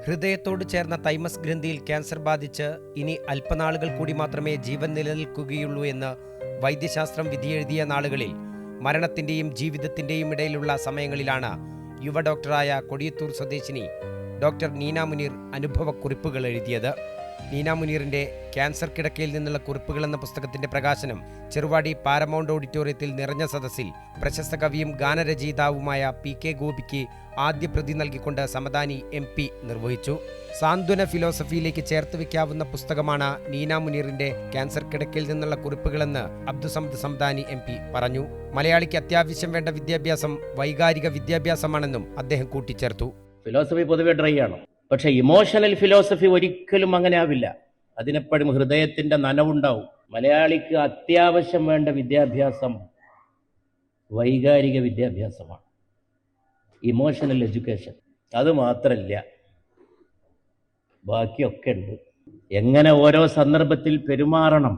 ഹൃദയത്തോട് ചേർന്ന thymus ഗ്രന്ഥിയിൽ cancer ബാധിച്ച് ഇനി അല്പനാളുകൾ കൂടി മാത്രമേ ജീവൻ നിലനിൽക്കുകയുള്ളൂ എന്ന് വൈദ്യശാസ്ത്രം വിധിയെഴുതിയ നാളുകളിൽ മരണത്തിൻ്റെയും ജീവിതത്തിൻ്റെയും ഇടയിലുള്ള സമയങ്ങളിലാണ് യുവ ഡോക്ടറായ കൊടിയത്തൂർ സ്വദേശിനി ഡോക്ടർ നീന മുനീർ അനുഭവക്കുറിപ്പുകൾ എഴുതിയത്. നീന മുനീറിൻ്റെ ക്യാൻസർ കിടക്കയിൽ നിന്നുള്ള കുറിപ്പുകൾ എന്ന പുസ്തകത്തിൻ്റെ പ്രകാശനം ചെറുവാടി പാരമൗണ്ട് ഓഡിറ്റോറിയത്തിൽ നിറഞ്ഞ സദസ്സിൽ പ്രശസ്ത കവിയും ഗാനരചയിതാവുമായ PK ഗോപിക്ക് ആദ്യ പ്രതി നൽകിക്കൊണ്ട് സമദാനി MP നിർവഹിച്ചു. സാന്ത്വന ഫിലോസഫിയിലേക്ക് ചേർത്ത് വയ്ക്കാവുന്ന പുസ്തകമാണ് നീന മുനീറിൻ്റെ ക്യാൻസർ കിടക്കയിൽ നിന്നുള്ള കുറിപ്പുകളെന്ന് അബ്ദുസമദ് സമദാനി MP പറഞ്ഞു. മലയാളിക്ക് അത്യാവശ്യം വേണ്ട വിദ്യാഭ്യാസം വൈകാരിക വിദ്യാഭ്യാസമാണെന്നും അദ്ദേഹം കൂട്ടിച്ചേർത്തു. ഫിലോസഫി പൊതുവെ ഡ്രൈ ആണ്, പക്ഷെ ഇമോഷണൽ ഫിലോസഫി ഒരിക്കലും അങ്ങനെ ആവില്ല. അതിനെപ്പോഴും ഹൃദയത്തിന്റെ നനവുണ്ടാവും. മലയാളിക്ക് അത്യാവശ്യം വേണ്ട വിദ്യാഭ്യാസം വൈകാരിക വിദ്യാഭ്യാസമാണ്, ഇമോഷണൽ എഡ്യൂക്കേഷൻ. അത് മാത്രമല്ല, ബാക്കിയൊക്കെ ഉണ്ട്. എങ്ങനെ ഓരോ സന്ദർഭത്തിൽ പെരുമാറണം,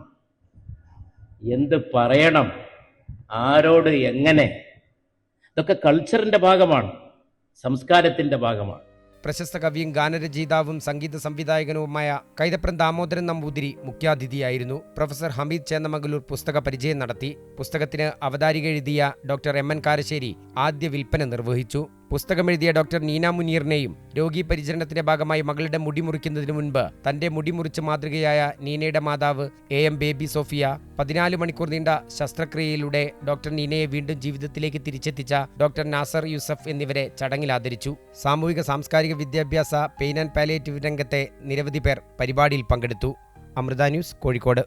എന്ത് പറയണം, ആരോട് എങ്ങനെ, ഇതൊക്കെ കൾച്ചറിന്റെ ഭാഗമാണ്, സംസ്കാരത്തിന്റെ ഭാഗമാണ്. പ്രശസ്ത കവിയും ഗാനരചയിതാവും സംഗീത സംവിധായകനുമായ കൈതപ്രം ദാമോദരൻ നമ്പൂതിരി മുഖ്യാതിഥിയായിരുന്നു. പ്രൊഫസർ ഹമീദ് ചേന്നമംഗലൂർ പുസ്തക പരിചയം നടത്തി. പുസ്തകത്തിന് അവതാരിക എഴുതിയ ഡോക്ടർ MN കാരശ്ശേരി ആദ്യ വിൽപ്പന നിർവഹിച്ചു. പുസ്തകമെഴുതിയ ഡോക്ടർ നീന മുനീറിനെയും രോഗി പരിചരണത്തിന്റെ ഭാഗമായി മകളുടെ മുടി മുറിക്കുന്നതിനു മുൻപ് തന്റെ മുടി മുറിച്ച് മാതൃകയായ നീനയുടെ മാതാവ് AM ബേബി സോഫിയ 14 മണിക്കൂർ നീണ്ട ശസ്ത്രക്രിയയിലൂടെ ഡോക്ടർ നീനയെ വീണ്ടും ജീവിതത്തിലേക്ക് തിരിച്ചെത്തിച്ച ഡോക്ടർ നാസർ യൂസഫ് എന്നിവരെ ചടങ്ങിൽ ആദരിച്ചു. സാമൂഹിക സാംസ്കാരിക വിദ്യാഭ്യാസ പെയിൻ ആൻഡ് പാലിയേറ്റീവ് രംഗത്തെ നിരവധി പേർ പരിപാടിയിൽ പങ്കെടുത്തു. അമൃത ന്യൂസ്, കോഴിക്കോട്.